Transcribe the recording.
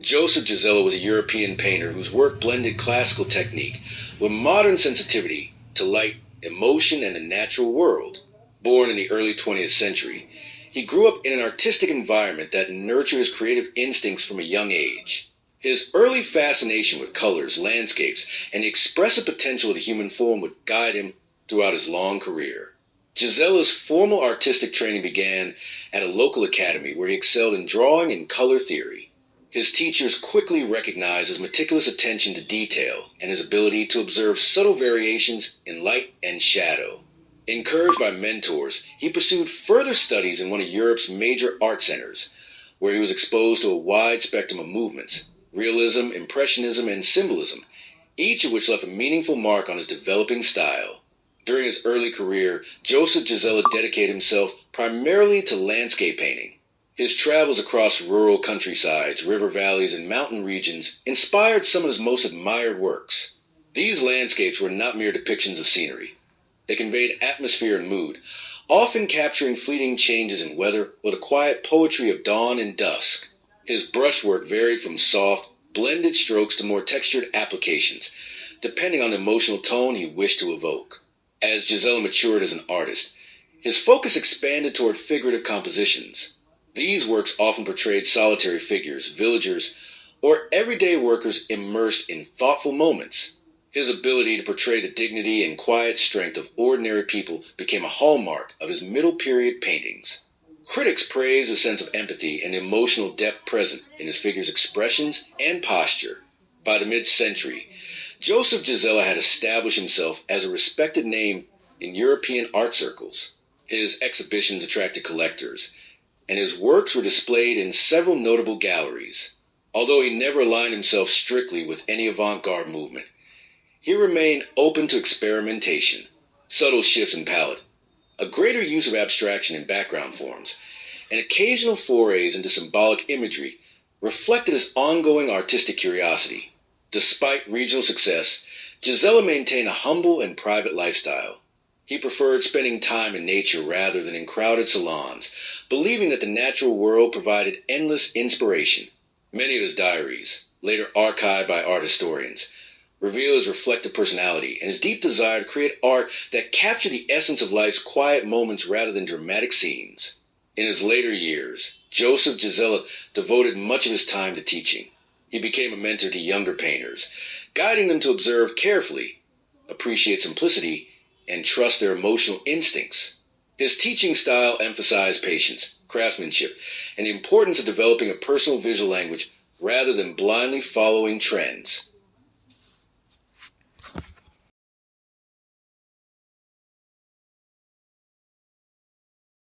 Josef Gisela was a European painter whose work blended classical technique with modern sensitivity to light, emotion, and the natural world. Born in the early 20th century, he grew up in an artistic environment that nurtured his creative instincts from a young age. His early fascination with colors, landscapes, and the expressive potential of the human form would guide him throughout his long career. Gisela's formal artistic training began at a local academy where he excelled in drawing and color theory. His teachers quickly recognized his meticulous attention to detail and his ability to observe subtle variations in light and shadow. Encouraged by mentors, he pursued further studies in one of Europe's major art centers, where he was exposed to a wide spectrum of movements, realism, impressionism, and symbolism, each of which left a meaningful mark on his developing style. During his early career, Josef Gisela dedicated himself primarily to landscape painting. His travels across rural countrysides, river valleys, and mountain regions inspired some of his most admired works. These landscapes were not mere depictions of scenery. They conveyed atmosphere and mood, often capturing fleeting changes in weather or the quiet poetry of dawn and dusk. His brushwork varied from soft, blended strokes to more textured applications, depending on the emotional tone he wished to evoke. As Gisela matured as an artist, his focus expanded toward figurative compositions. These works often portrayed solitary figures, villagers, or everyday workers immersed in thoughtful moments. His ability to portray the dignity and quiet strength of ordinary people became a hallmark of his middle period paintings. Critics praise a sense of empathy and emotional depth present in his figures' expressions and posture. By the mid-century, Josef Gisela had established himself as a respected name in European art circles. His exhibitions attracted collectors, and his works were displayed in several notable galleries. Although he never aligned himself strictly with any avant-garde movement, he remained open to experimentation, subtle shifts in palette, a greater use of abstraction in background forms, and occasional forays into symbolic imagery reflected his ongoing artistic curiosity. Despite regional success, Gisela maintained a humble and private lifestyle. He preferred spending time in nature rather than in crowded salons, believing that the natural world provided endless inspiration. Many of his diaries, later archived by art historians, reveal his reflective personality and his deep desire to create art that captured the essence of life's quiet moments rather than dramatic scenes. In his later years, Josef Gisela devoted much of his time to teaching. He became a mentor to younger painters, guiding them to observe carefully, appreciate simplicity, and trust their emotional instincts. His teaching style emphasized patience, craftsmanship, and the importance of developing a personal visual language rather than blindly following trends.